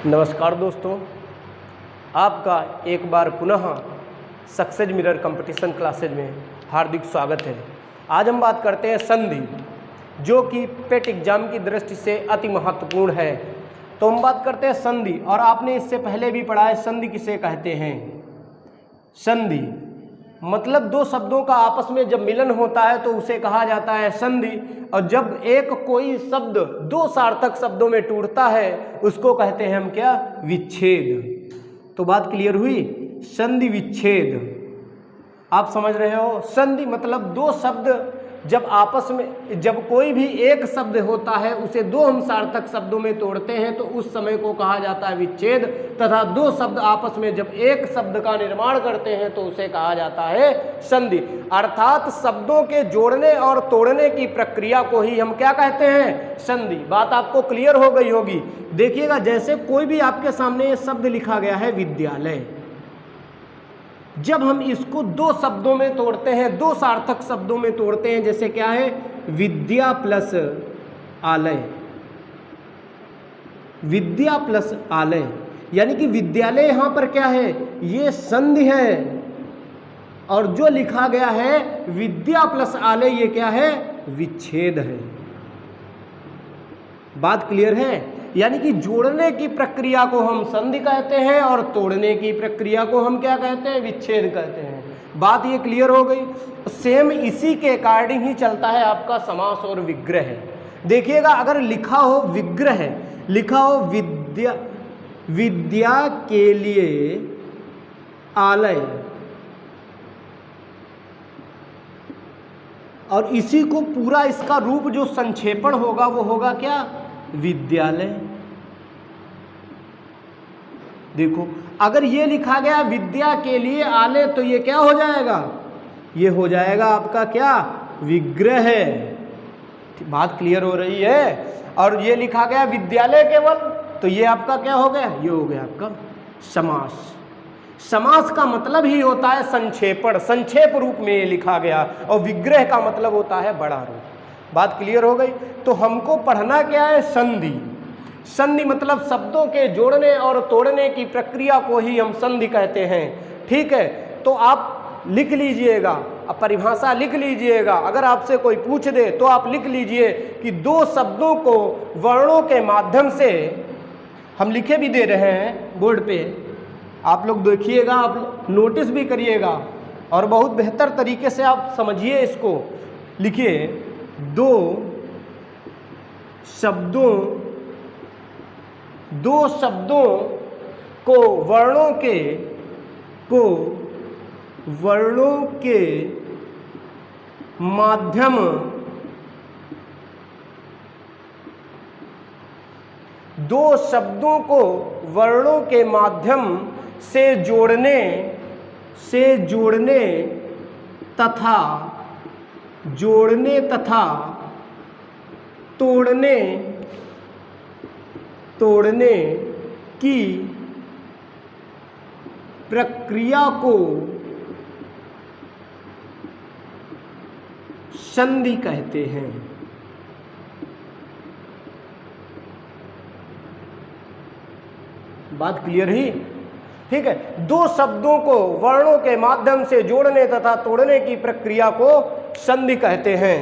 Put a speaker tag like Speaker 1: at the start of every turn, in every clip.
Speaker 1: नमस्कार दोस्तों, आपका एक बार पुनः सक्सेस मिरर कंपटीशन क्लासेज में हार्दिक स्वागत है। आज हम बात करते हैं संधि, जो कि पेट एग्जाम की दृष्टि से अति महत्वपूर्ण है। तो हम बात करते हैं संधि, और आपने इससे पहले भी पढ़ा है संधि किसे कहते हैं। संधि मतलब दो शब्दों का आपस में जब मिलन होता है तो उसे कहा जाता है संधि, और जब एक कोई शब्द दो सार्थक शब्दों में टूटता है उसको कहते हैं हम क्या, विच्छेद। तो बात क्लियर हुई, संधि विच्छेद आप समझ रहे हो। संधि मतलब दो शब्द जब आपस में, जब कोई भी एक शब्द होता है उसे दो हम सार्थक शब्दों में तोड़ते हैं तो उस समय को कहा जाता है विच्छेद, तथा दो शब्द आपस में जब एक शब्द का निर्माण करते हैं तो उसे कहा जाता है संधि। अर्थात शब्दों के जोड़ने और तोड़ने की प्रक्रिया को ही हम क्या कहते हैं, संधि। बात आपको क्लियर हो गई होगी। देखिएगा, जैसे कोई भी आपके सामने ये शब्द लिखा गया है विद्यालय, जब हम इसको दो शब्दों में तोड़ते हैं, दो सार्थक शब्दों में तोड़ते हैं, जैसे क्या है, विद्या प्लस आलय, विद्या प्लस आलय, यानी कि विद्यालय यहां पर क्या है, ये संधि है, और जो लिखा गया है विद्या प्लस आलय ये क्या है, विच्छेद है। बात क्लियर है। यानी कि जोड़ने की प्रक्रिया को हम संधि कहते हैं और तोड़ने की प्रक्रिया को हम क्या कहते हैं, विच्छेद कहते हैं। बात ये क्लियर हो गई। सेम इसी के अकॉर्डिंग ही चलता है आपका समास और विग्रह। देखिएगा, अगर लिखा हो विग्रह, लिखा हो विद्या, विद्या के लिए आलय, और इसी को पूरा इसका रूप जो संक्षेपण होगा वो होगा क्या, विद्यालय। देखो, अगर ये लिखा गया विद्या के लिए आलय तो ये क्या हो जाएगा, ये हो जाएगा आपका क्या, विग्रह। बात क्लियर हो रही है। और ये लिखा गया विद्यालय केवल तो ये आपका क्या हो गया, ये हो गया आपका समास। समास का मतलब ही होता है संक्षेपण, संक्षेप रूप में ये लिखा गया, और विग्रह का मतलब होता है बड़ा रूप। बात क्लियर हो गई। तो हमको पढ़ना क्या है, संधि। संधि मतलब शब्दों के जोड़ने और तोड़ने की प्रक्रिया को ही हम संधि कहते हैं। ठीक है, तो आप लिख लीजिएगा, अब परिभाषा लिख लीजिएगा। अगर आपसे कोई पूछ दे तो आप लिख लीजिए कि दो शब्दों को वर्णों के माध्यम से, हम लिखे भी दे रहे हैं बोर्ड पे, आप लोग देखिएगा, आप नोटिस भी करिएगा, और बहुत बेहतर तरीके से आप समझिए इसको। लिखिए, दो शब्दों को वर्णों के माध्यम दो शब्दों को वर्णों के माध्यम से जोड़ने तथा तोड़ने की प्रक्रिया को संधि कहते हैं। बात क्लियर ही। ठीक है, दो शब्दों को वर्णों के माध्यम से जोड़ने तथा तोड़ने की प्रक्रिया को संधि कहते हैं।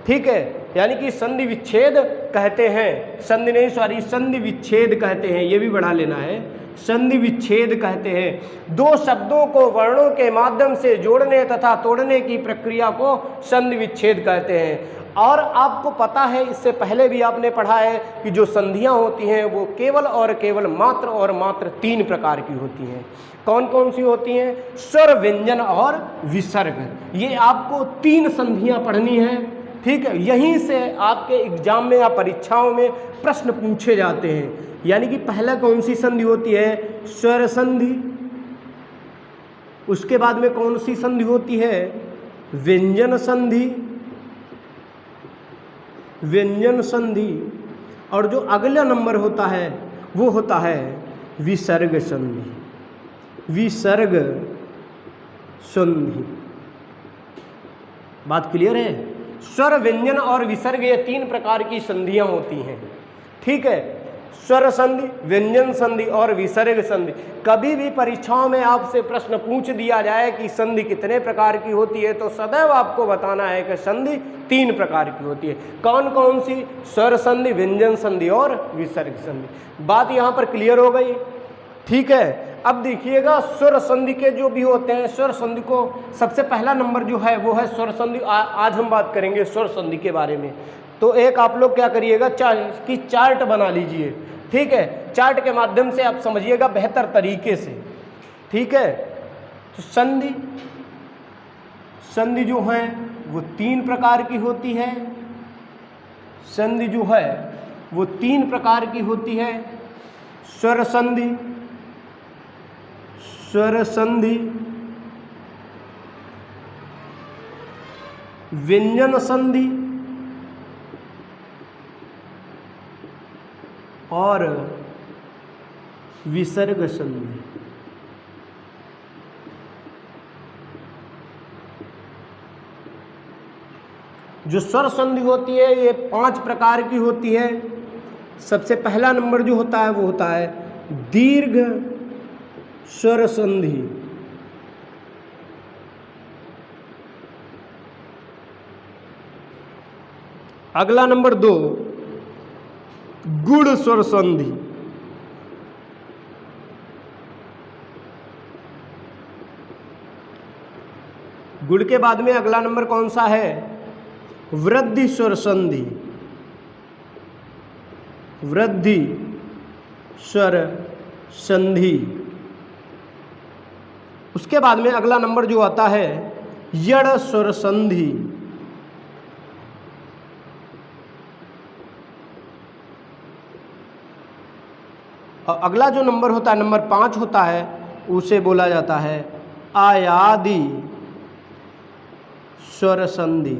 Speaker 1: ठीक है, यानी कि संधि विच्छेद कहते हैं, संधि नहीं, सॉरी, संधि विच्छेद कहते हैं, ये भी बढ़ा लेना है, संधि विच्छेद कहते हैं। दो शब्दों को वर्णों के माध्यम से जोड़ने तथा तोड़ने की प्रक्रिया को संधि विच्छेद कहते हैं। और आपको पता है, इससे पहले भी आपने पढ़ा है कि जो संधियां होती हैं वो केवल और केवल मात्र तीन प्रकार की होती हैं। कौन कौन सी होती हैं, स्वर, व्यंजन और विसर्ग। ये आपको तीन संधियां पढ़नी है। ठीक है, यहीं से आपके एग्जाम में या परीक्षाओं में प्रश्न पूछे जाते हैं। यानी कि पहला कौन सी संधि होती है, स्वर संधि। उसके बाद में कौन सी संधि होती है, व्यंजन संधि, व्यंजन संधि। और जो अगला नंबर होता है वो होता है विसर्ग संधि, विसर्ग संधि। बात क्लियर है। स्वर, व्यंजन और विसर्ग ये तीन प्रकार की संधियां होती हैं। ठीक है, स्वर संधि, व्यंजन संधि और विसर्ग संधि। कभी भी परीक्षाओं में आपसे प्रश्न पूछ दिया जाए कि संधि कितने प्रकार की होती है, तो सदैव आपको बताना है कि संधि 3 प्रकार की होती है। कौन कौन सी? स्वर संधि, व्यंजन संधि और विसर्ग संधि। बात यहाँ पर क्लियर हो गई, ठीक है। अब देखिएगा स्वर संधि के जो भी होते हैं, स्वर संधि को सबसे पहला नंबर जो है वो है स्वर संधि। आज हम बात करेंगे स्वर संधि के बारे में। तो एक आप लोग क्या करिएगा, चार्ट बना लीजिए, ठीक है। चार्ट के माध्यम से आप समझिएगा बेहतर तरीके से, ठीक है। तो संधि जो है वो 3 प्रकार की होती है। संधि जो है वो 3 प्रकार की होती है। स्वर संधि, व्यंजन संधि और विसर्ग संधि। जो स्वर संधि होती है ये 5 प्रकार की होती है। सबसे पहला नंबर जो होता है वो होता है दीर्घ स्वर संधि। अगला नंबर 2 गुण स्वर संधि। गुण के बाद में अगला नंबर कौन सा है? वृद्धि स्वर संधि। वृद्धि स्वर संधि। उसके बाद में अगला नंबर जो आता है यड़ स्वर संधि। और अगला जो नंबर होता है, नंबर 5 होता है, उसे बोला जाता है आयादी स्वर संधि।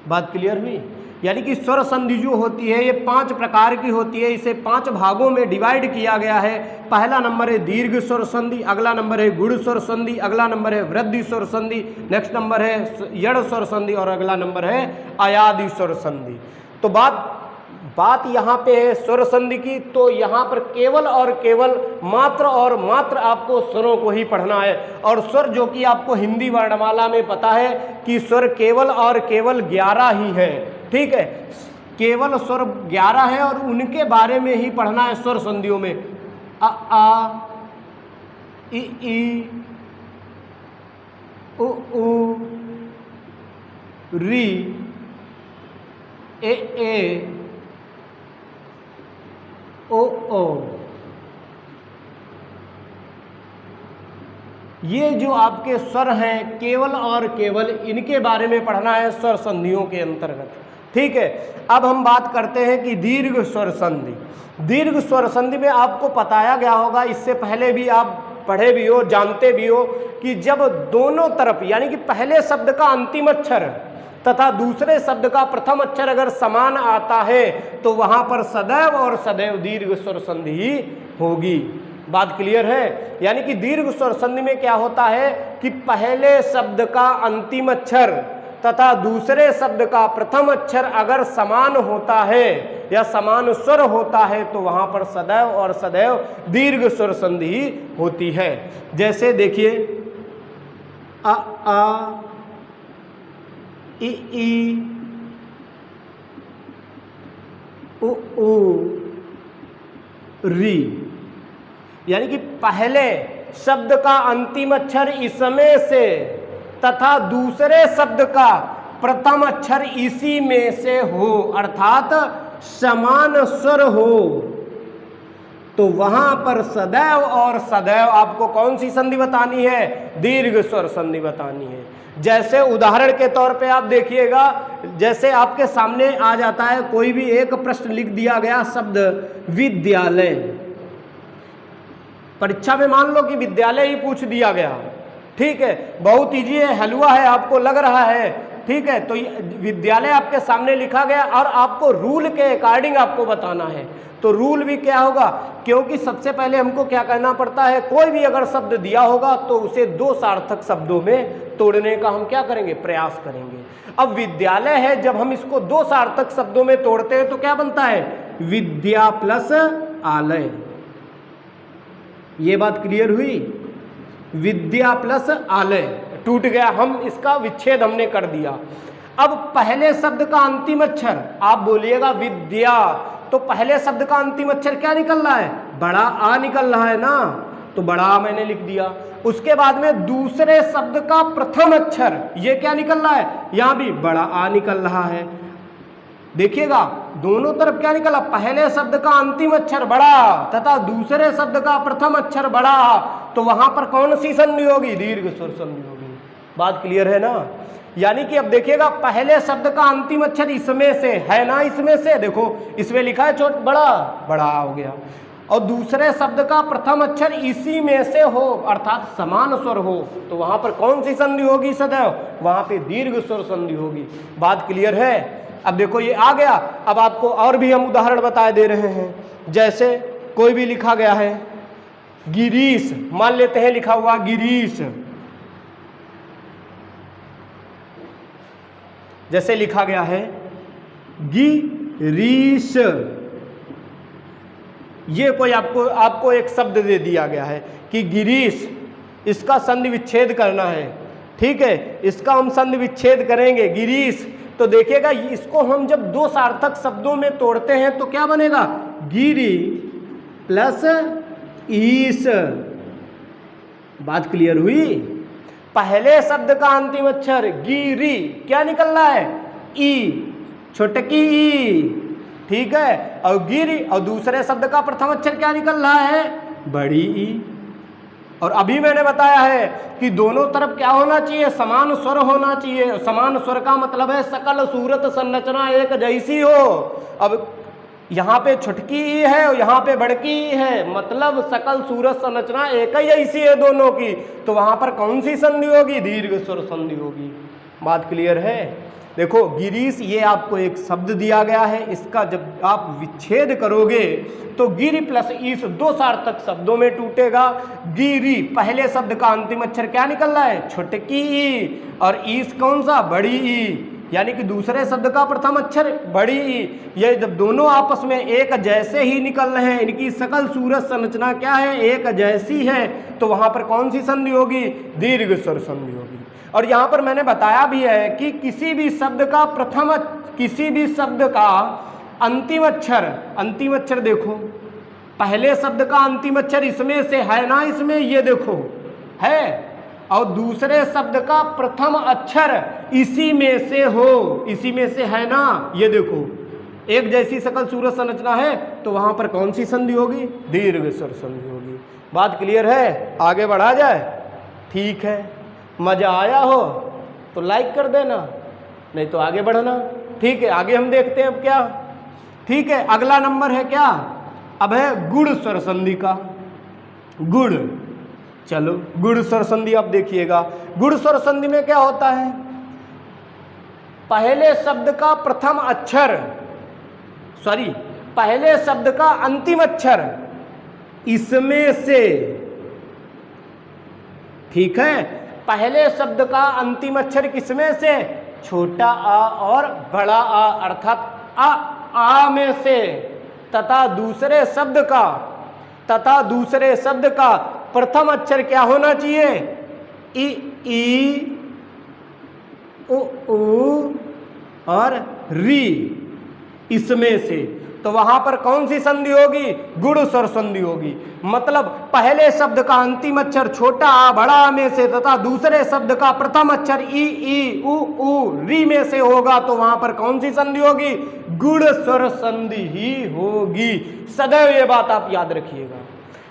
Speaker 1: बात क्लियर हुई? यानी कि स्वर संधि जो होती है ये 5 प्रकार की होती है। इसे 5 भागों में डिवाइड किया गया है। पहला नंबर है दीर्घ स्वर संधि, अगला नंबर है गुण स्वर संधि, अगला नंबर है वृद्धि स्वर संधि, नेक्स्ट नंबर है यड़ स्वर संधि और अगला नंबर है आयादी स्वर संधि। तो बात यहाँ पे है स्वर संधि की। तो यहाँ पर केवल और केवल मात्र आपको स्वरों को ही पढ़ना है। और स्वर जो कि आपको हिंदी वर्णमाला में पता है कि स्वर केवल और केवल 11 ही है, ठीक है। केवल स्वर 11 है और उनके बारे में ही पढ़ना है स्वर संधियों में। अ आ, ई, उ, री, ए, ओ। ये जो आपके स्वर हैं केवल और केवल इनके बारे में पढ़ना है स्वर संधियों के अंतर्गत, ठीक है। अब हम बात करते हैं कि दीर्घ स्वर संधि। दीर्घ स्वर संधि में आपको बताया गया होगा, इससे पहले भी आप पढ़े भी हो, जानते भी हो कि जब दोनों तरफ यानी कि पहले शब्द का अंतिम अक्षर तथा दूसरे शब्द का प्रथम अक्षर अगर समान आता है तो वहां पर सदैव और सदैव दीर्घ स्वर संधि ही होगी। बात क्लियर है? यानी कि दीर्घ स्वर संधि में क्या होता है कि पहले शब्द का अंतिम अक्षर तथा दूसरे शब्द का प्रथम अक्षर अगर समान होता है या समान स्वर होता है तो वहां पर सदैव और सदैव दीर्घ स्वर संधि ही होती है। जैसे देखिए आ, ई, उ, री। यानी कि पहले शब्द का अंतिम अक्षर इसमें से तथा दूसरे शब्द का प्रथम अक्षर इसी में से हो, अर्थात समान स्वर हो, तो वहां पर सदैव और सदैव आपको कौन सी संधि बतानी है? दीर्घ स्वर संधि बतानी है। जैसे उदाहरण के तौर पे आप देखिएगा, जैसे आपके सामने आ जाता है कोई भी एक प्रश्न लिख दिया गया शब्द विद्यालय। परीक्षा में मान लो कि विद्यालय ही पूछ दिया गया, ठीक है, बहुत ईजी है, हलवा है, आपको लग रहा है ठीक है। तो विद्यालय आपके सामने लिखा गया और आपको रूल के अकॉर्डिंग आपको बताना है। तो रूल भी क्या होगा, क्योंकि सबसे पहले हमको क्या करना पड़ता है, कोई भी अगर शब्द दिया होगा तो उसे दो सार्थक शब्दों में तोड़ने का हम क्या करेंगे, प्रयास करेंगे। अब विद्यालय है, जब हम इसको दो सार्थक शब्दों में तोड़ते हैं तो क्या बनता है, विद्या प्लस आलय। ये बात क्लियर हुई, विद्या प्लस आलय टूट गया, हम इसका विच्छेद हमने कर दिया। अब पहले शब्द का अंतिम अक्षर, आप बोलिएगा विद्या, तो पहले शब्द का अंतिम अक्षर क्या निकल रहा है, बड़ा आ निकल रहा है ना, तो बड़ा आ मैंने लिख दिया। उसके बाद में दूसरे शब्द का प्रथम अक्षर, ये क्या निकल रहा है, यहां भी बड़ा आ निकल रहा है। देखिएगा दोनों तरफ क्या निकला, पहले शब्द का अंतिम अक्षर बड़ा तथा दूसरे शब्द का प्रथम अक्षर बड़ा, तो वहां पर कौन सी संधि होगी, दीर्घ स्वर संधि होगी। बात क्लियर है ना। यानी कि अब देखिएगा पहले शब्द का अंतिम अक्षर इसमें से है ना, इसमें से देखो इसमें लिखा है छोट बड़ा, बड़ा हो गया, और दूसरे शब्द का प्रथम अक्षर इसी में से हो अर्थात समान स्वर हो, तो वहां पर कौन सी संधि होगी सदैव, वहां पे दीर्घ स्वर संधि होगी। बात क्लियर है। अब देखो ये आ गया। अब आपको और भी हम उदाहरण बता दे रहे हैं, जैसे कोई भी लिखा गया है गिरीश, मान लेते हैं लिखा हुआ गिरीश, जैसे लिखा गया है गिरीश, ये कोई आपको एक शब्द दे दिया गया है कि गिरीश, इसका संधि विच्छेद करना है, ठीक है, इसका हम संधि विच्छेद करेंगे गिरीश। तो देखिएगा इसको हम जब दो सार्थक शब्दों में तोड़ते हैं तो क्या बनेगा, गिरी प्लस ईश। बात क्लियर हुई। पहले शब्द का अंतिम अक्षर गिरी क्या निकल रहा है, ई, छोटकी ई, ठीक है, और गिरी, और दूसरे शब्द का प्रथम अक्षर क्या निकल रहा है, बड़ी ई। और अभी मैंने बताया है कि दोनों तरफ क्या होना चाहिए, समान स्वर होना चाहिए। समान स्वर का मतलब है सकल सूरत संरचना एक जैसी हो। अब यहाँ पे छुटकी ई है और यहाँ पे बड़की ई है, मतलब सकल सूरत संरचना एक ही ऐसी है दोनों की, तो वहां पर कौन सी संधि होगी, दीर्घ स्वर संधि होगी। बात क्लियर है। देखो गिरीश, ये आपको एक शब्द दिया गया है, इसका जब आप विच्छेद करोगे तो गिरी प्लस ईश दो सार्थक शब्दों में टूटेगा। गिरी पहले शब्द का अंतिम अक्षर क्या निकल रहा है, छोटकी ई, और ईश कौन सा, बड़ी ई, यानी कि दूसरे शब्द का प्रथम अक्षर बड़ी ई। ये जब दोनों आपस में एक जैसे ही निकल रहे हैं, इनकी सकल सूरत संरचना क्या है, एक जैसी है, तो वहां पर कौन सी संधि होगी, दीर्घ स्वर संधि होगी। और यहाँ पर मैंने बताया भी है कि किसी भी शब्द का अंतिम अक्षर देखो, पहले शब्द का अंतिम अक्षर इसमें से है ना, इसमें ये देखो है, और दूसरे शब्द का प्रथम अक्षर इसी में से हो, इसी में से है ना, ये देखो एक जैसी सकल सूरत संरचना है, तो वहां पर कौन सी संधि होगी, दीर्घ स्वर संधि होगी। बात क्लियर है। आगे बढ़ा जाए, ठीक है। मजा आया हो तो लाइक कर देना, नहीं तो आगे बढ़ना। ठीक है, आगे हम देखते हैं अब क्या। ठीक है, अगला नंबर है क्या, अब है गुण स्वर संधि का। गुण, चलो गुण स्वर संधि आप देखिएगा। गुण स्वर संधि में क्या होता है, पहले शब्द का प्रथम अक्षर, पहले शब्द का अंतिम अक्षर इसमें से, ठीक है, पहले शब्द का अंतिम अक्षर किसमें से, छोटा आ और बड़ा आ, अर्थात आ में से, तथा दूसरे शब्द का प्रथम अक्षर क्या होना चाहिए, ई उ और री, इसमें से, तो वहां पर कौन सी संधि होगी, गुण स्वर संधि होगी। मतलब पहले शब्द का अंतिम अक्षर छोटा आ बड़ा आ में से तथा दूसरे शब्द का प्रथम अक्षर ई उ री में से होगा, तो वहां पर कौन सी संधि होगी, गुण स्वर संधि ही होगी। सदैव ये बात आप याद रखिएगा।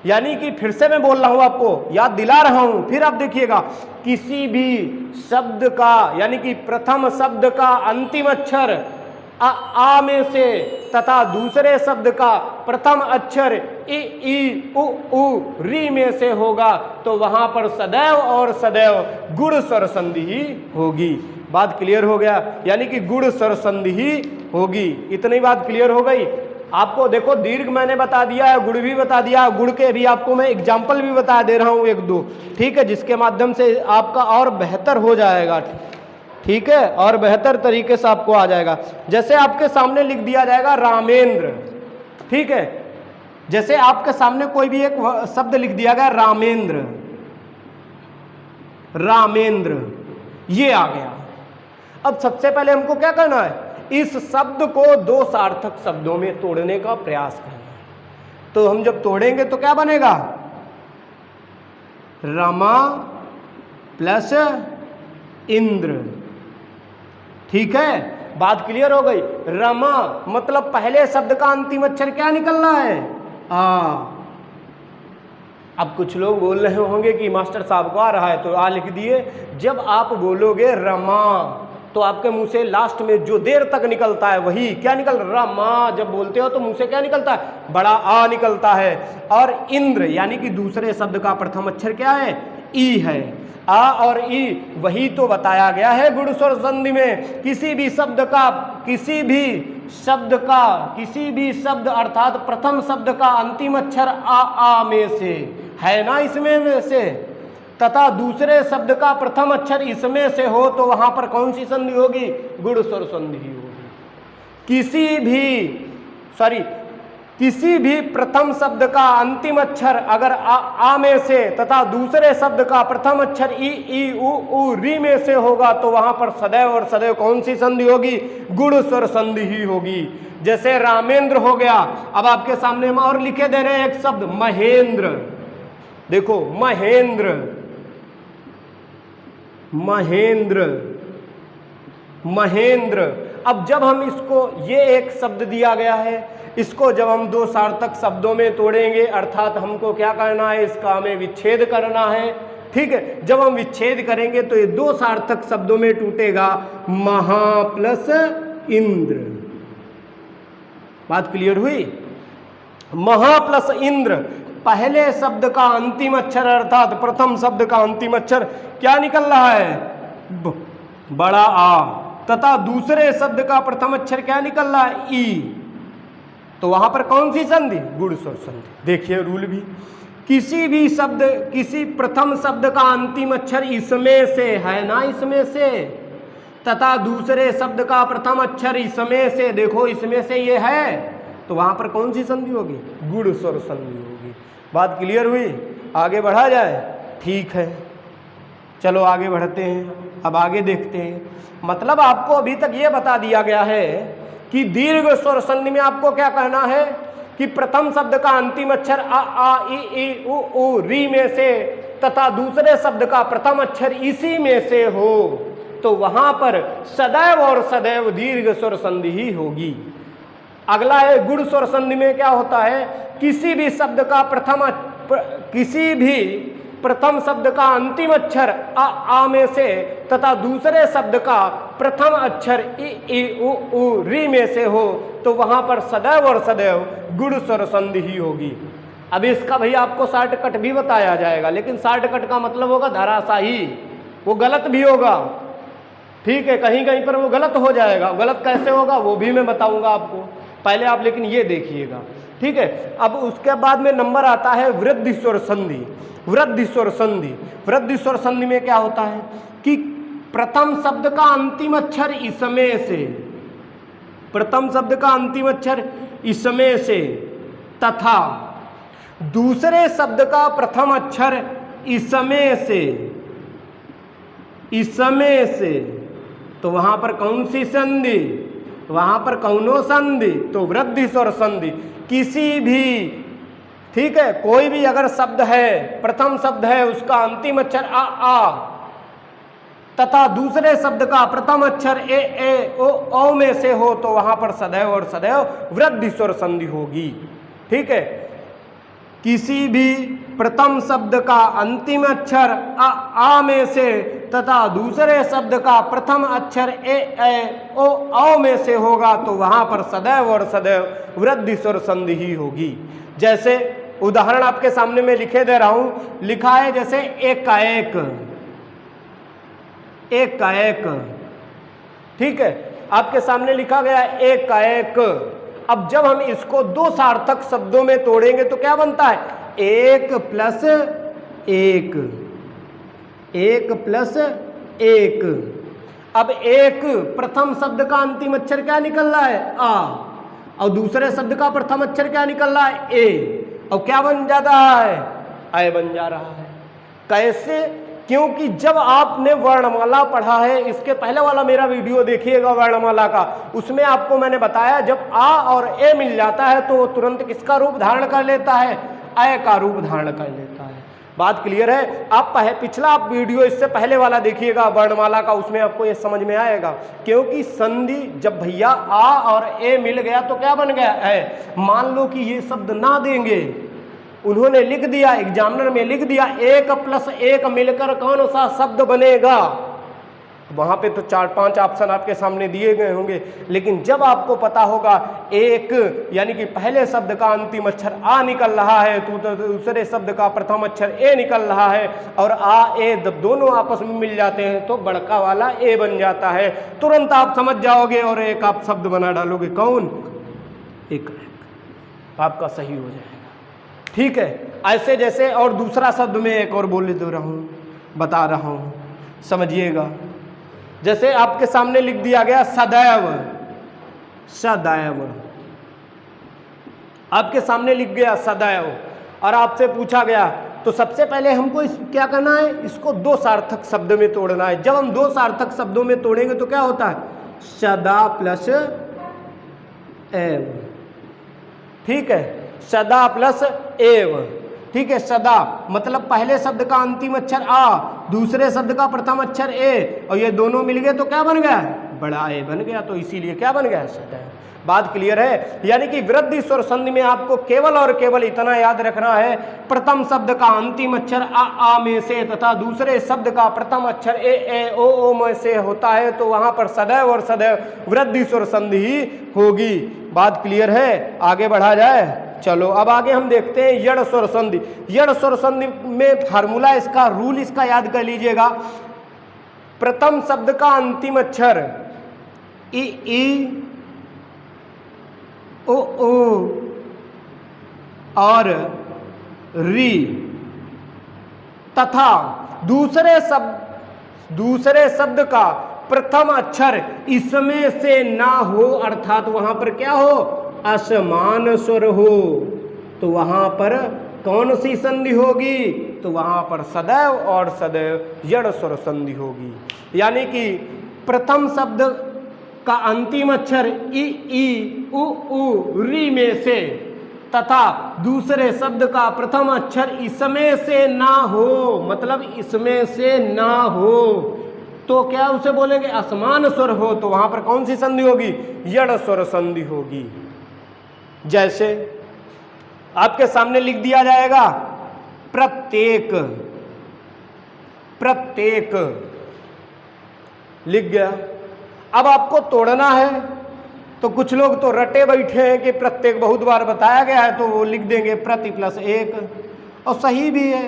Speaker 1: यानी कि फिर से मैं बोल रहा हूं, आपको याद दिला रहा हूं, फिर आप देखिएगा, किसी भी शब्द का यानी कि प्रथम शब्द का अंतिम अक्षर आ में से तथा दूसरे शब्द का प्रथम अक्षर ई उ री में से होगा, तो वहां पर सदैव और सदैव गुण स्वर संधि ही होगी। बात क्लियर हो गया, यानी कि गुण स्वर संधि ही होगी। इतनी बात क्लियर हो गई। आपको देखो दीर्घ मैंने बता दिया है, गुण भी बता दिया, गुण के भी आपको मैं एग्जाम्पल भी बता दे रहा हूँ एक दो, ठीक है, जिसके माध्यम से आपका और बेहतर हो जाएगा, ठीक है, और बेहतर तरीके से आपको आ जाएगा। जैसे आपके सामने लिख दिया जाएगा रामेंद्र, ठीक है, जैसे आपके सामने कोई भी एक शब्द लिख दिया गया रामेंद्र, रामेंद्र, ये आ गया। अब सबसे पहले हमको क्या करना है, इस शब्द को दो सार्थक शब्दों में तोड़ने का प्रयास करना है। तो हम जब तोड़ेंगे तो क्या बनेगा, रमा प्लस इंद्र, ठीक है, बात क्लियर हो गई। रमा मतलब पहले शब्द का अंतिम अक्षर क्या निकल रहा है, आ। अब कुछ लोग बोल रहे होंगे कि मास्टर साहब को आ रहा है तो आ लिख दिए। जब आप बोलोगे रमा तो आपके मुंह से लास्ट में जो देर तक निकलता है वही क्या निकल, रमा जब बोलते हो तो मुंह से क्या निकलता है, बड़ा आ निकलता है। और इंद्र यानी कि दूसरे शब्द का प्रथम अक्षर क्या है, ई है। आ और ई वही तो बताया गया है गुण स्वर संधि में। किसी भी शब्द अर्थात प्रथम शब्द का अंतिम अक्षर आ में से है ना, इसमें में से, तथा दूसरे शब्द का प्रथम अक्षर इसमें से हो तो वहां पर कौन सी संधि होगी, गुण स्वर संधि होगी। किसी भी प्रथम शब्द का अंतिम अक्षर अगर आ में से तथा दूसरे शब्द का प्रथम अक्षर ई उ री में से होगा तो वहां पर सदैव और सदैव कौन सी संधि होगी, गुण स्वर संधि ही होगी। जैसे रामेंद्र हो गया। अब आपके सामने हम और लिखे दे रहे हैं एक शब्द महेंद्र, देखो महेंद्र, महेंद्र, महेंद्र। अब जब हम इसको, ये एक शब्द दिया गया है, इसको जब हम दो सार्थक शब्दों में तोड़ेंगे अर्थात हमको क्या करना है, इसका हमें विच्छेद करना है, ठीक है। जब हम विच्छेद करेंगे तो ये दो सार्थक शब्दों में टूटेगा, महा प्लस इंद्र। बात क्लियर हुई। महा प्लस इंद्र, पहले शब्द का अंतिम अक्षर अर्थात प्रथम शब्द का अंतिम अक्षर क्या निकल रहा है, बड़ा आ, तथा दूसरे शब्द का प्रथम अक्षर क्या निकल रहा है, ई। तो वहां पर कौन सी संधि, गुण स्वर संधि। देखिए रूल भी, किसी प्रथम शब्द का अंतिम अक्षर इसमें से है ना, इसमें से, तथा दूसरे शब्द का प्रथम अक्षर इसमें से, देखो इसमें से ये है, तो वहां पर कौन सी संधि होगी, गुण स्वर संधि होगी। बात क्लियर हुई। आगे बढ़ा जाए, ठीक है, चलो आगे बढ़ते हैं। अब आगे देखते हैं, मतलब आपको अभी तक ये बता दिया गया है कि दीर्घ स्वर संधि में आपको क्या कहना है कि प्रथम शब्द का अंतिम अक्षर आ ई उ री में से तथा दूसरे शब्द का प्रथम अक्षर इसी में से हो तो वहां पर सदैव और सदैव दीर्घ स्वर संधि ही होगी। अगला है गुण स्वर संधि में क्या होता है, किसी भी प्रथम शब्द का अंतिम अक्षर आ में से तथा दूसरे शब्द का प्रथम अक्षर ई उ री में से हो तो वहां पर सदैव और सदैव गुण स्वर संधि ही होगी। अब इसका भैया आपको शॉर्टकट भी बताया जाएगा, लेकिन शॉर्टकट का मतलब होगा धराशाही, वो गलत भी होगा, ठीक है, कहीं कहीं पर वो गलत हो जाएगा। गलत कैसे होगा वो भी मैं बताऊंगा आपको, पहले आप लेकिन ये देखिएगा, ठीक है। अब उसके बाद में नंबर आता है वृद्धि स्वर संधि। वृद्धि स्वर संधि, वृद्धि स्वर संधि में क्या होता है कि प्रथम शब्द का अंतिम अक्षर इसमें से, प्रथम शब्द का अंतिम अक्षर इसमें से तथा दूसरे शब्द का प्रथम अक्षर इसमें से, इसमें से, तो वहां पर कौन सी संधि, वहां पर कौनो संधि, तो वृद्धि स्वर संधि। किसी भी, ठीक है, कोई भी अगर शब्द है, प्रथम शब्द है, उसका अंतिम अक्षर आ तथा दूसरे शब्द का प्रथम अक्षर ए ओ में से हो तो वहां पर सदैव और सदैव वृद्धि स्वर संधि होगी, ठीक है। किसी भी प्रथम शब्द का अंतिम अक्षर आ में से तथा दूसरे शब्द का प्रथम अक्षर ए ओ में से होगा तो वहां पर सदैव और सदैव वृद्धि स्वर संधि ही होगी। जैसे उदाहरण आपके सामने में लिखे दे रहा हूं, लिखा है जैसे एक का एक, एक का एक, ठीक है, आपके सामने लिखा गया है एक का एक। अब जब हम इसको दो सार्थक शब्दों में तोड़ेंगे तो क्या बनता है, एक प्लस एक, एक प्लस एक। अब एक प्रथम शब्द का अंतिम अक्षर क्या निकल रहा है, आ, और दूसरे शब्द का प्रथम अक्षर क्या निकल रहा है, ए, और क्या बन जा रहा है, अय बन जा रहा है। कैसे, क्योंकि जब आपने वर्णमाला पढ़ा है, इसके पहले वाला मेरा वीडियो देखिएगा वर्णमाला का, उसमें आपको मैंने बताया जब आ और ए मिल जाता है तो तुरंत किसका रूप धारण कर लेता है, अय का रूप धारण कर लेता है। बात क्लियर है। आप पिछला वीडियो इससे पहले वाला देखिएगा वर्णमाला का, उसमें आपको ये समझ में आएगा। क्योंकि संधि जब भैया आ और ए मिल गया तो क्या बन गया, है। मान लो कि ये शब्द ना देंगे, उन्होंने लिख दिया, एग्जामिनर में लिख दिया एक प्लस एक मिलकर कौन सा शब्द बनेगा, वहां पे तो 4-5 ऑप्शन आपके सामने दिए गए होंगे। लेकिन जब आपको पता होगा एक यानी कि पहले शब्द का अंतिम अक्षर आ निकल रहा है तो दूसरे शब्द का प्रथम अक्षर ए निकल रहा है, और आ ए जब दोनों आपस में मिल जाते हैं तो बड़का वाला ए बन जाता है। तुरंत आप समझ जाओगे और एक आप शब्द बना डालोगे, कौन, एक, आपका सही हो जाएगा। ठीक है, ऐसे जैसे और दूसरा शब्द में एक और बोल दे रहा हूँ, बता रहा हूँ, समझिएगा। जैसे आपके सामने लिख दिया गया सदैव, सदैव, आपके सामने लिख गया सदैव, और आपसे पूछा गया तो सबसे पहले हमको क्या करना है, इसको दो सार्थक शब्द में तोड़ना है। जब हम दो सार्थक शब्दों में तोड़ेंगे तो क्या होता है, सदा प्लस एव, ठीक है, सदा प्लस एव, ठीक है। सदा मतलब पहले शब्द का अंतिम अक्षर आ, दूसरे शब्द का प्रथम अक्षर ए, और ये दोनों मिल गए तो क्या बन गया, बड़ा ए बन गया, तो इसीलिए क्या बन गया, सदैव। बात क्लियर है। यानी कि वृद्धि स्वर संधि में आपको केवल और केवल इतना याद रखना है, प्रथम शब्द का अंतिम अक्षर आ में से तथा दूसरे शब्द का प्रथम अक्षर ए ओ में से होता है तो वहां पर सदैव और सदैव वृद्धि स्वर संधि ही होगी। बात क्लियर है, आगे बढ़ा जाए। चलो अब आगे हम देखते हैं यड़ स्वर संधि। यड़ स्वर संधि में फार्मूला इसका, रूल इसका याद कर लीजिएगा। प्रथम शब्द का अंतिम अक्षर ई ओ और री तथा दूसरे शब्द का प्रथम अक्षर इसमें से ना हो, अर्थात वहां पर क्या हो, असमान स्वर हो, तो वहां पर कौन सी संधि होगी, तो वहां पर सदैव और सदैव यड़ स्वर संधि होगी। यानी कि प्रथम शब्द का अंतिम अक्षर ई उ री में से तथा दूसरे शब्द का प्रथम अक्षर इसमें से ना हो, मतलब इसमें से ना हो तो क्या उसे बोलेंगे, असमान स्वर हो, तो वहां पर कौन सी संधि होगी, यड़ स्वर संधि होगी। जैसे आपके सामने लिख दिया जाएगा प्रत्येक, प्रत्येक लिख गया। अब आपको तोड़ना है तो कुछ लोग तो रटे बैठे हैं कि प्रत्येक बहुत बार बताया गया है तो वो लिख देंगे प्रति प्लस एक, और सही भी है,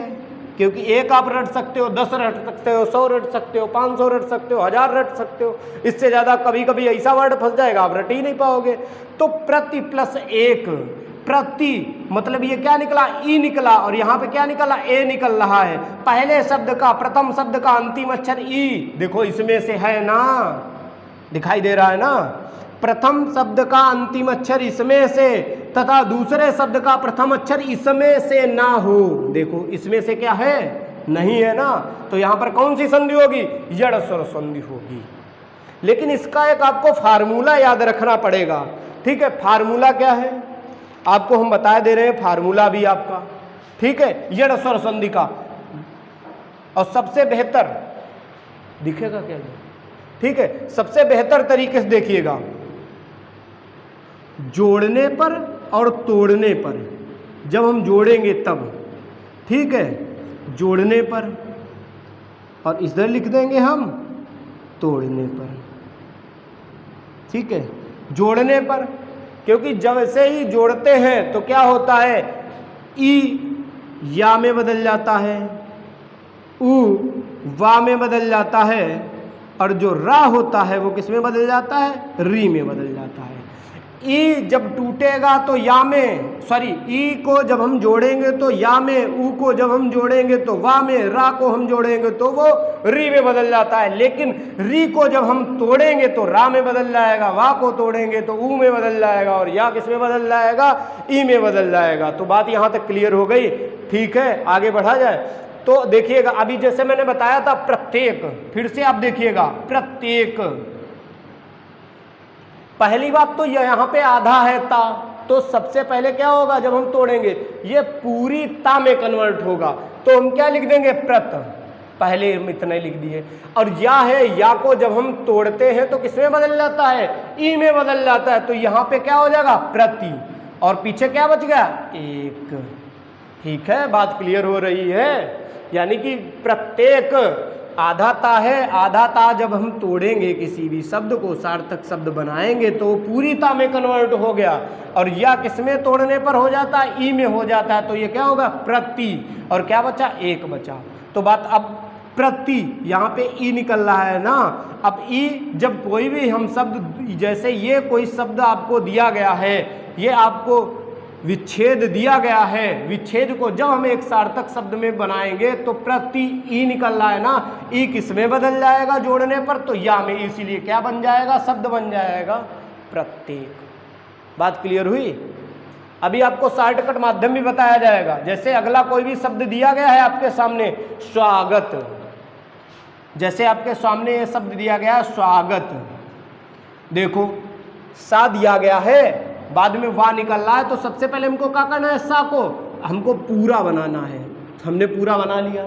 Speaker 1: क्योंकि एक आप रट सकते हो, 10 रट सकते हो, 100 रट सकते हो, 500 रट सकते हो, 1000 रट सकते हो, इससे ज़्यादा कभी कभी ऐसा वर्ड फंस जाएगा आप रट ही नहीं पाओगे। तो प्रति प्लस एक, प्रति मतलब ये क्या निकला, ई निकला, और यहाँ पे क्या निकला, ए निकल रहा है। पहले शब्द का प्रथम शब्द का अंतिम अक्षर ई, देखो इसमें से है ना, दिखाई दे रहा है ना, प्रथम शब्द का अंतिम अक्षर इसमें से तथा दूसरे शब्द का प्रथम अक्षर इसमें से ना हो, देखो इसमें से क्या है, नहीं है ना, तो यहां पर कौन सी संधि होगी, यड़ स्वर संधि होगी। लेकिन इसका एक आपको फार्मूला याद रखना पड़ेगा, ठीक है। फार्मूला क्या है आपको हम बता दे रहे हैं, फार्मूला भी आपका, ठीक है, यड़ स्वर संधि का। और सबसे बेहतर दिखेगा क्या, ठीक है, सबसे बेहतर तरीके से देखिएगा, जोड़ने पर और तोड़ने पर, जब हम जोड़ेंगे तब, ठीक है, जोड़ने पर, और इधर लिख देंगे हम तोड़ने पर, ठीक है, जोड़ने पर, क्योंकि जब से ही जोड़ते हैं तो क्या होता है, ई या में बदल जाता है, उ वा में बदल जाता है, और जो रा होता है वो किस में बदल जाता है, री में बदल जाता है। ई जब टूटेगा तो या में, सॉरी ई को जब हम जोड़ेंगे तो या में, ऊ को जब हम जोड़ेंगे तो वा में, रा को हम जोड़ेंगे तो वो री में बदल जाता है। लेकिन री को जब हम तोड़ेंगे तो रा में बदल जाएगा, वा को तोड़ेंगे तो ऊ में बदल जाएगा, और या किस में बदल जाएगा, ई में बदल जाएगा। तो बात यहाँ तक क्लियर हो गई। ठीक है, आगे बढ़ा जाए। तो देखिएगा, अभी जैसे मैंने बताया था प्रत्येक, फिर से आप देखिएगा प्रत्येक। पहली बात तो यहाँ पे आधा है ता, तो सबसे पहले क्या होगा जब हम तोड़ेंगे, ये पूरी ता में कन्वर्ट होगा, तो हम क्या लिख देंगे, प्रत, पहले हम इतने लिख दिए। और या है, या को जब हम तोड़ते हैं तो किसमें बदल जाता है, ई में बदल जाता है, तो यहाँ पे क्या हो जाएगा, प्रति, और पीछे क्या बच गया, एक। ठीक है, बात क्लियर हो रही है। यानी कि प्रत्येक आधा ता है, आधा ता जब हम तोड़ेंगे किसी भी शब्द को, सार्थक शब्द बनाएंगे तो पूरी ता में कन्वर्ट हो गया। और या किसमें तोड़ने पर हो जाता है, ई में हो जाता है, तो ये क्या होगा, प्रति, और क्या बचा, एक बचा। तो बात अब प्रति, यहाँ पे ई निकल रहा है ना। अब ई जब कोई भी हम शब्द, जैसे ये कोई शब्द आपको दिया गया है, ये आपको विच्छेद दिया गया है, विच्छेद को जब हम एक सार्थक शब्द में बनाएंगे तो प्रति ई निकल रहा है ना, ई किस में बदल जाएगा जोड़ने पर, तो या में, इसीलिए क्या बन जाएगा, शब्द बन जाएगा प्रत्येक। बात क्लियर हुई। अभी आपको शॉर्टकट माध्यम भी बताया जाएगा। जैसे अगला कोई भी शब्द दिया गया है आपके सामने, स्वागत, जैसे आपके सामने ये शब्द दिया गया है स्वागत, देखो सा दिया गया है, बाद में वाह निकल रहा है, तो सबसे पहले हमको क्या करना है, सा को हमको पूरा बनाना है, हमने पूरा बना लिया।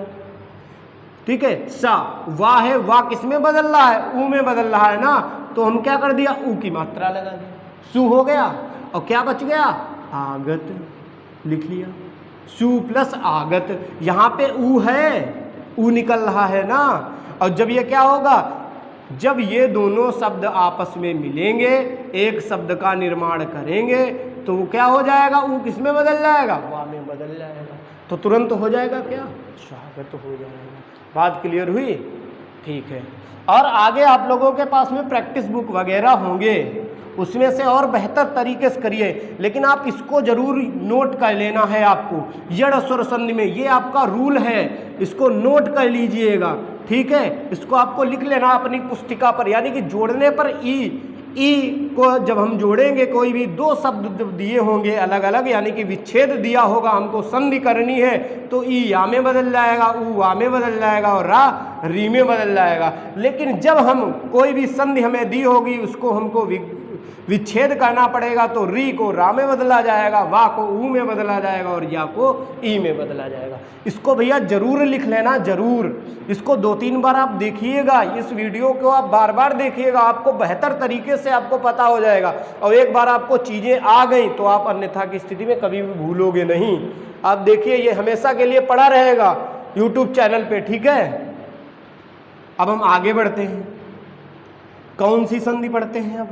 Speaker 1: ठीक है, सा, वाह है, वाह किस में बदल रहा है, ऊ में बदल रहा है ना, तो हम क्या कर दिया, ऊ की मात्रा लगा दी, सु हो गया, और क्या बच गया, आगत, लिख लिया, सु प्लस आगत। यहाँ पे ऊ है, ऊ निकल रहा है ना, और जब ये क्या होगा, जब ये दोनों शब्द आपस में मिलेंगे, एक शब्द का निर्माण करेंगे, तो वो क्या हो जाएगा, वो किस में बदल जाएगा, वा में बदल जाएगा, तो तुरंत हो जाएगा क्या, स्वागत हो जाएगा। बात क्लियर हुई। ठीक है, और आगे आप लोगों के पास में प्रैक्टिस बुक वगैरह होंगे, उसमें से और बेहतर तरीके से करिए। लेकिन आप इसको जरूर नोट कर लेना है आपको, यड़ स्वर संधि में, ये आपका रूल है, इसको नोट कर लीजिएगा। ठीक है, इसको आपको लिख लेना अपनी पुस्तिका पर। यानी कि जोड़ने पर ई को जब हम जोड़ेंगे, कोई भी दो शब्द दिए होंगे अलग अलग, यानी कि विच्छेद दिया होगा, हमको संधि करनी है, तो ई या में बदल जाएगा, ऊ वा में बदल जाएगा, और रा री में बदल जाएगा। लेकिन जब हम कोई भी संधि हमें दी होगी, उसको हमको विच्छेद करना पड़ेगा, तो री को रा में बदला जाएगा, वा को ऊ में बदला जाएगा, और या को ई में बदला जाएगा। इसको भैया जरूर लिख लेना, जरूर। इसको 2-3 बार आप देखिएगा, इस वीडियो को आप बार बार देखिएगा, आपको बेहतर तरीके से आपको पता हो जाएगा। और एक बार आपको चीज़ें आ गई तो आप अन्यथा की स्थिति में कभी भी भूलोगे नहीं। आप देखिए, ये हमेशा के लिए पड़ा रहेगा यूट्यूब चैनल पे। ठीक है, अब हम आगे बढ़ते हैं। कौन सी संधि पढ़ते हैं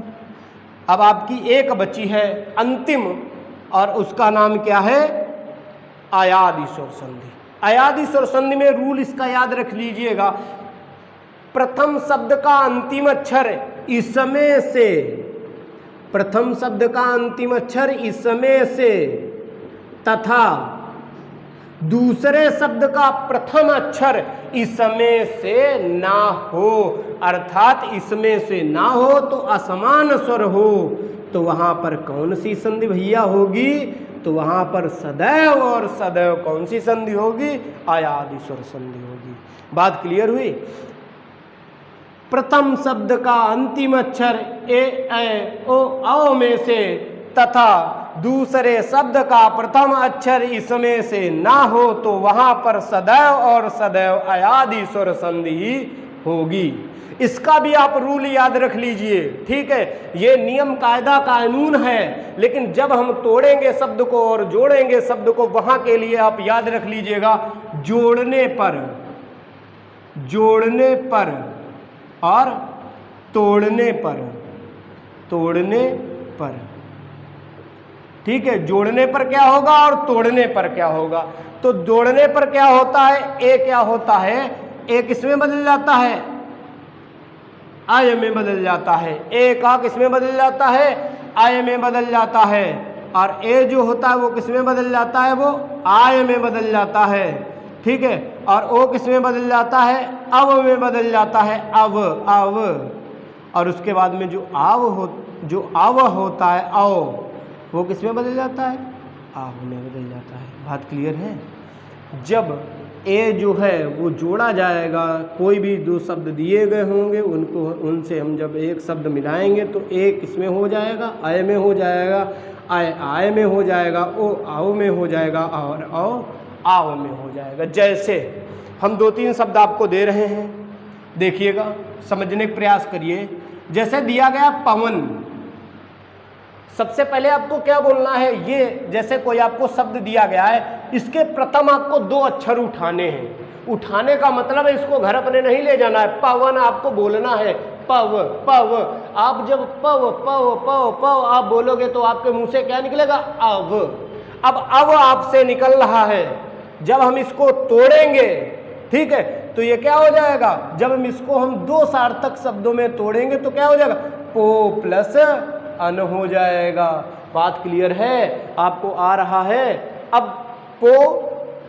Speaker 1: अब आपकी एक बची है अंतिम, और उसका नाम क्या है, अयादि स्वर संधि। अयादि स्वर संधि में रूल इसका याद रख लीजिएगा, प्रथम शब्द का अंतिम अक्षर इसमें से, प्रथम शब्द का अंतिम अक्षर इसमें से, तथा दूसरे शब्द का प्रथम अक्षर इसमें से ना हो, अर्थात इसमें से ना हो तो असमान स्वर हो, तो वहां पर कौन सी संधि भैया होगी, तो वहां पर सदैव और सदैव कौन सी संधि होगी, अयादि स्वर संधि होगी। बात क्लियर हुई। प्रथम शब्द का अंतिम अक्षर ए ओ औ में से, तथा दूसरे शब्द का प्रथम अक्षर इसमें से ना हो, तो वहां पर सदैव और सदैव अयादि स्वर संधि होगी। इसका भी आप रूल याद रख लीजिए। ठीक है, ये नियम कायदा कानून है, लेकिन जब हम तोड़ेंगे शब्द को और जोड़ेंगे शब्द को, वहां के लिए आप याद रख लीजिएगा, जोड़ने पर, जोड़ने पर और तोड़ने पर, तोड़ने पर। ठीक है, जोड़ने पर क्या होगा और तोड़ने पर क्या होगा। तो जोड़ने पर क्या होता है, ए क्या होता है, ए किसमें बदल जाता है, आय में बदल जाता है। ए का किस में बदल जाता है? आय में बदल जाता है। और ए जो होता है वो किस में बदल जाता है? वो आय में बदल जाता है। ठीक है। और ओ किस में बदल जाता है? अव में बदल जाता है। अव अव। और उसके बाद में जो आव होता है औ, वो किस में बदल जाता है? आव में बदल जाता है। बात क्लियर है? जब ए जो है वो जोड़ा जाएगा, कोई भी दो शब्द दिए गए होंगे उनसे हम जब एक शब्द मिलाएंगे तो ए किस में हो जाएगा? आय में हो जाएगा। आय में हो जाएगा। ओ आओ में हो जाएगा। और आओ में हो जाएगा। जैसे हम 2-3 शब्द आपको दे रहे हैं, देखिएगा, समझने का प्रयास करिए। जैसे दिया गया पवन, सबसे पहले आपको क्या बोलना है? ये जैसे कोई आपको शब्द दिया गया है, इसके प्रथम आपको 2 अक्षर उठाने हैं। उठाने का मतलब है इसको घर अपने नहीं ले जाना है। पवन आपको बोलना है। पव पव। आप जब पव पव पव पव आप बोलोगे तो आपके मुंह से क्या निकलेगा? अव। अब अव आपसे निकल रहा है। जब हम इसको तोड़ेंगे, ठीक है, तो ये क्या हो जाएगा? जब हम इसको 2 सार्थक शब्दों में तोड़ेंगे तो क्या हो जाएगा? पो प्लस अन हो जाएगा। बात क्लियर है? आपको आ रहा है? अब पो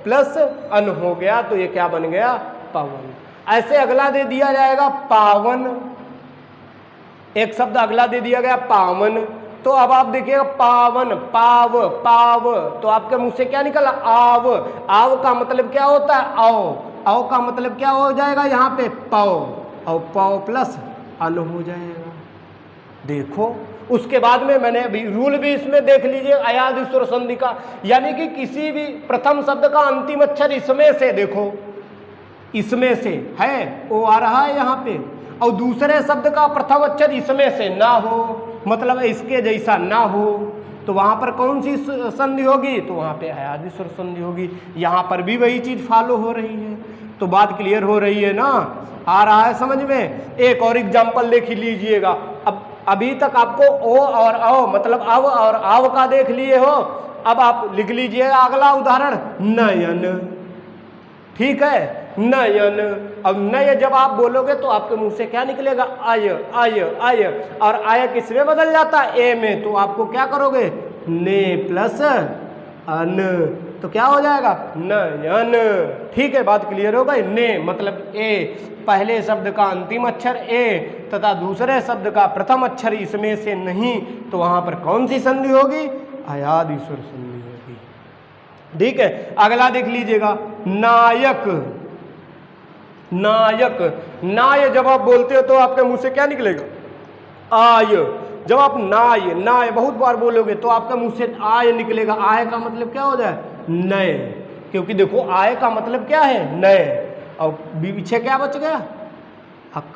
Speaker 1: प्लस अन हो गया तो ये क्या बन गया? पवन। ऐसे अगला दे दिया जाएगा पावन। एक शब्द अगला दे दिया गया पावन, तो अब आप देखिएगा पावन, पाव पाव, तो आपके मुंह से क्या निकला? आव। आव का मतलब क्या होता है? आओ। आओ का मतलब क्या हो जाएगा यहाँ पे? पाव। और पाव प्लस अन हो जाएगा। देखो, उसके बाद में मैंने अभी रूल भी इसमें देख लीजिए, अयादि स्वर संधि का, यानी कि किसी भी प्रथम शब्द का अंतिम अक्षर इसमें से, देखो इसमें से है, ओ आ रहा है यहाँ पे, और दूसरे शब्द का प्रथम अक्षर इसमें से ना हो, मतलब इसके जैसा ना हो, तो वहाँ पर कौन सी संधि होगी? तो वहाँ पे अयादि स्वर संधि होगी। यहाँ पर भी वही चीज़ फॉलो हो रही है। तो बात क्लियर हो रही है ना? आ रहा है समझ में? एक और एग्जाम्पल देख लीजिएगा। अब अभी तक आपको ओ और औ मतलब अव और आव का देख लिए हो। अब आप लिख लीजिएगा अगला उदाहरण, नयन। ठीक है, नयन। अब नय जब आप बोलोगे तो आपके मुंह से क्या निकलेगा? आय आय आय। और आय किस में बदल जाता है? ए में। तो आपको क्या करोगे? ने प्लस अन, तो क्या हो जाएगा? नयन। ठीक है, बात क्लियर हो गई? ने मतलब ए, पहले शब्द का अंतिम अक्षर ए तथा दूसरे शब्द का प्रथम अक्षर इसमें से नहीं, तो वहां पर कौन सी संधि होगी? अयादि स्वर संधि होगी। ठीक है, अगला देख लीजिएगा, नायक। नायक, नाय जब आप बोलते हो तो आपके मुंह से क्या निकलेगा? आय। जब आप नाय नाय बहुत बार बोलोगे तो आपके मुंह से आय निकलेगा। आय का मतलब क्या हो जाए? नए, क्योंकि देखो आय का मतलब क्या है? नए, और पीछे क्या बच गया? अक।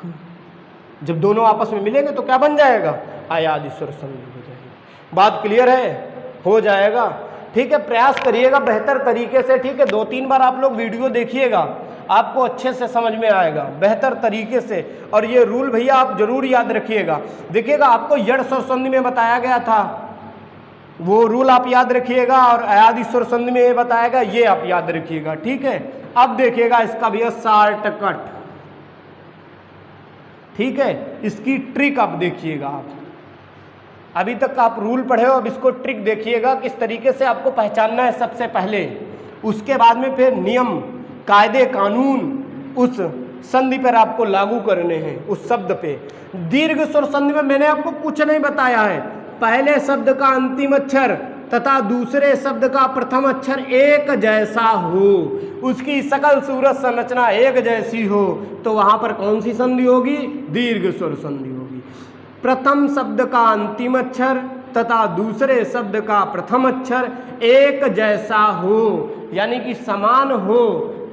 Speaker 1: जब दोनों आपस में मिलेंगे तो क्या बन जाएगा? अयादि स्वर संधि हो जाएगी। बात क्लियर है? हो जाएगा। ठीक है, प्रयास करिएगा बेहतर तरीके से। ठीक है, 2-3 बार आप लोग वीडियो देखिएगा, आपको अच्छे से समझ में आएगा बेहतर तरीके से। और ये रूल भैया आप जरूर याद रखिएगा। देखिएगा, आपको यड़ स्वर संधि में बताया गया था, वो रूल आप याद रखिएगा, और अयादि स्वर संधि में ये बताया गया, ये आप याद रखिएगा। ठीक है, अब देखिएगा इसका भैया शॉर्टकट। ठीक है, इसकी ट्रिक अब देखिएगा। आप अभी तक आप रूल पढ़े हो, अब इसको ट्रिक देखिएगा किस तरीके से आपको पहचानना है सबसे पहले। उसके बाद में फिर नियम, कायदे, कानून उस संधि पर आपको लागू करने हैं, उस शब्द पे। दीर्घ स्वर संधि में मैंने आपको कुछ नहीं बताया है। पहले शब्द का अंतिम अक्षर तथा दूसरे शब्द का प्रथम अक्षर एक जैसा हो, उसकी सकल सूरत संरचना एक जैसी हो, तो वहां पर कौन सी संधि होगी? दीर्घ स्वर संधि होगी। प्रथम शब्द का अंतिम अक्षर तथा दूसरे शब्द का प्रथम अक्षर एक जैसा हो, यानी कि समान हो,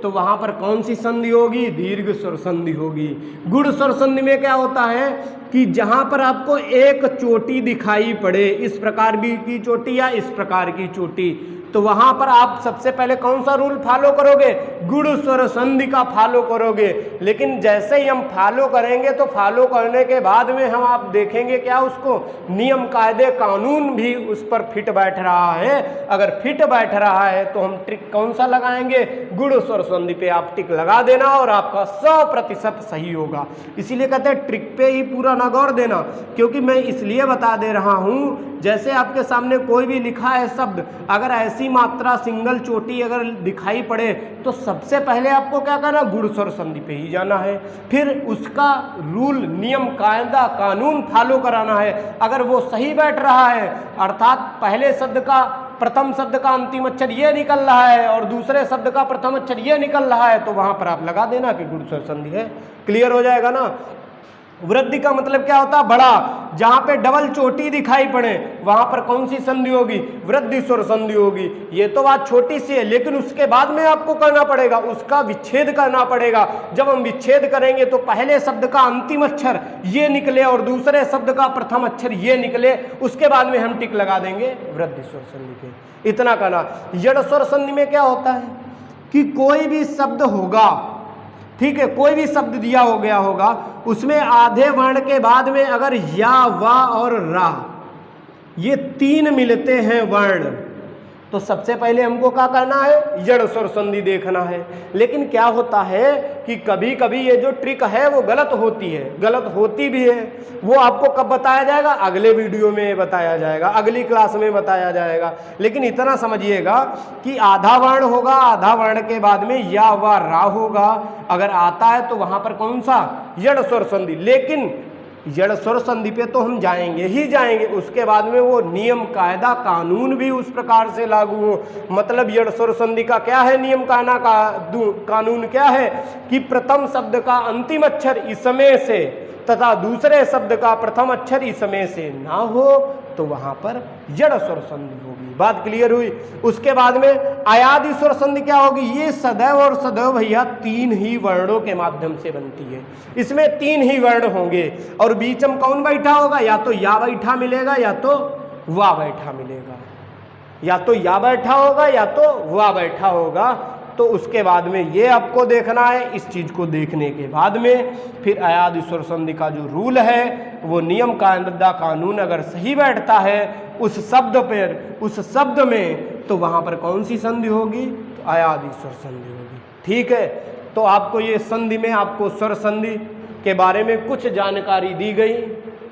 Speaker 1: तो वहां पर कौन सी संधि होगी? दीर्घ स्वर संधि होगी। गुण स्वर संधि में क्या होता है कि जहां पर आपको एक चोटी दिखाई पड़े, इस प्रकार की चोटी या इस प्रकार की चोटी, तो वहां पर आप सबसे पहले कौन सा रूल फॉलो करोगे? गुण स्वर संधि का फॉलो करोगे। लेकिन जैसे ही हम फॉलो करेंगे तो फॉलो करने के बाद में हम आप देखेंगे क्या उसको नियम, कायदे, कानून भी उस पर फिट बैठ रहा है। अगर फिट बैठ रहा है तो हम ट्रिक कौन सा लगाएंगे? गुण स्वर संधि पे आप टिक लगा देना और आपका 100% सही होगा। इसीलिए कहते हैं ट्रिक पे ही पूरा ना गौर देना, क्योंकि मैं इसलिए बता दे रहा हूँ जैसे आपके सामने कोई भी लिखा है शब्द, अगर ऐसी मात्रा सिंगल चोटी अगर दिखाई पड़े तो सबसे पहले आपको क्या करना, गुण स्वर संधि पे ही जाना है, फिर उसका रूल, नियम, कायदा, कानून फॉलो कराना है। अगर वो सही बैठ रहा है, अर्थात पहले शब्द का प्रथम शब्द का अंतिम अक्षर ये निकल रहा है और दूसरे शब्द का प्रथम अक्षर ये निकल रहा है, तो वहां पर आप लगा देना कि गुण स्वर संधि है। क्लियर हो जाएगा ना। वृद्धि का मतलब क्या होता है, बड़ा। जहां पे डबल चोटी दिखाई पड़े वहां पर कौन सी संधि होगी, वृद्धि स्वर संधि होगी। ये तो बात छोटी सी है, लेकिन उसके बाद में आपको करना पड़ेगा, उसका विच्छेद करना पड़ेगा। जब हम विच्छेद करेंगे तो पहले शब्द का अंतिम अक्षर ये निकले और दूसरे शब्द का प्रथम अक्षर ये निकले, उसके बाद में हम टिक लगा देंगे वृद्धि स्वर संधि पे। इतना करना। यड़ स्वर संधि में क्या होता है कि कोई भी शब्द होगा, ठीक है, कोई भी शब्द दिया हो गया होगा, उसमें आधे वर्ण के बाद में अगर या, वा और रा ये तीन मिलते हैं वर्ण, तो सबसे पहले हमको क्या करना है, यड़ स्वर संधि देखना है। लेकिन क्या होता है कि कभी कभी ये जो ट्रिक है वो गलत होती है, गलत होती भी है। वो आपको कब बताया जाएगा, अगले वीडियो में बताया जाएगा, अगली क्लास में बताया जाएगा। लेकिन इतना समझिएगा कि आधा वर्ण होगा, आधा वर्ण के बाद में या, वा, रा होगा, अगर आता है तो वहां पर कौन सा, यड़ स्वर संधि। लेकिन यड़ स्वर संधि पे तो हम जाएंगे ही जाएंगे, उसके बाद में वो नियम, कायदा, कानून भी उस प्रकार से लागू हो। मतलब यड़ स्वर संधि का क्या है नियम, कायदा, कानून क्या है कि प्रथम शब्द का अंतिम अक्षर इसमें से तथा दूसरे शब्द का प्रथम अक्षर इसमें से ना हो तो वहां पर यड़ स्वर संधि होगी। बात क्लियर हुई। उसके बाद में अयादि स्वर संधि क्या होगी, ये सदैव और सदैव भैया तीन ही वर्णों के माध्यम से बनती है। इसमें तीन ही वर्ण होंगे और बीच में कौन बैठा होगा, या तो या बैठा मिलेगा या तो वा बैठा मिलेगा, या तो या बैठा होगा या तो वा बैठा होगा। तो उसके बाद में ये आपको देखना है। इस चीज को देखने के बाद में फिर अयादि स्वर संधि का जो रूल है, वो नियम, कायदा, कानून अगर सही बैठता है उस शब्द पर, उस शब्द में, तो वहां पर कौन सी संधि होगी, तो अयादि स्वर संधि होगी। ठीक है, तो आपको ये संधि में आपको स्वर संधि के बारे में कुछ जानकारी दी गई।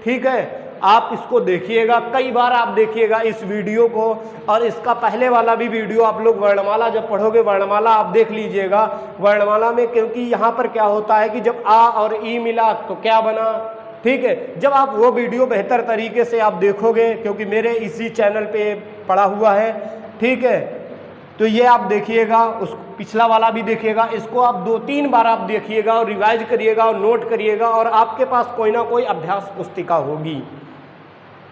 Speaker 1: ठीक है, आप इसको देखिएगा, कई बार आप देखिएगा इस वीडियो को, और इसका पहले वाला भी वीडियो आप लोग वर्णमाला जब पढ़ोगे, वर्णमाला आप देख लीजिएगा। वर्णमाला में क्योंकि यहाँ पर क्या होता है कि जब आ और ई मिला तो क्या बना। ठीक है, जब आप वो वीडियो बेहतर तरीके से आप देखोगे, क्योंकि मेरे इसी चैनल पे पड़ा हुआ है, ठीक है, तो ये आप देखिएगा, उस पिछला वाला भी देखिएगा, इसको आप 2-3 बार आप देखिएगा और रिवाइज करिएगा और नोट करिएगा, और आपके पास कोई ना कोई अभ्यास पुस्तिका होगी।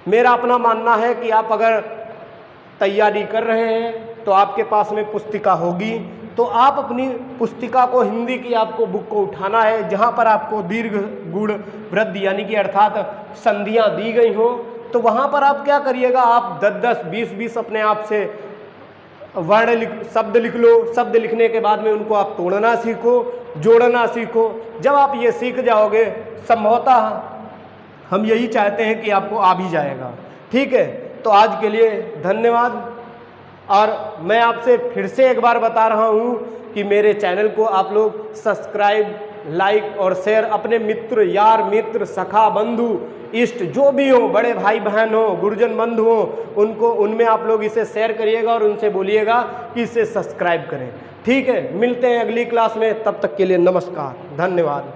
Speaker 1: मेरा अपना मानना है कि आप अगर तैयारी कर रहे हैं तो आपके पास में पुस्तिका होगी, तो आप अपनी पुस्तिका को, हिंदी की आपको बुक को उठाना है, जहाँ पर आपको दीर्घ, गुण, वृद्धि यानी कि अर्थात संधियाँ दी गई हो, तो वहाँ पर आप क्या करिएगा, आप 10-10, 20-20 अपने आप से वर्ण शब्द लिख लो। शब्द लिखने के बाद में उनको आप तोड़ना सीखो, जोड़ना सीखो। जब आप ये सीख जाओगे, संभवतः हम यही चाहते हैं कि आपको आ भी जाएगा। ठीक है, तो आज के लिए धन्यवाद। और मैं आपसे फिर से एक बार बता रहा हूँ कि मेरे चैनल को आप लोग सब्सक्राइब, लाइक और शेयर अपने मित्र, यार, मित्र, सखा, बंधु, इष्ट जो भी हो, बड़े भाई बहन हो, गुरुजन बंधु हो, उनको, उनमें आप लोग इसे शेयर करिएगा और उनसे बोलिएगा कि इसे सब्सक्राइब करें। ठीक है, मिलते हैं अगली क्लास में, तब तक के लिए नमस्कार, धन्यवाद।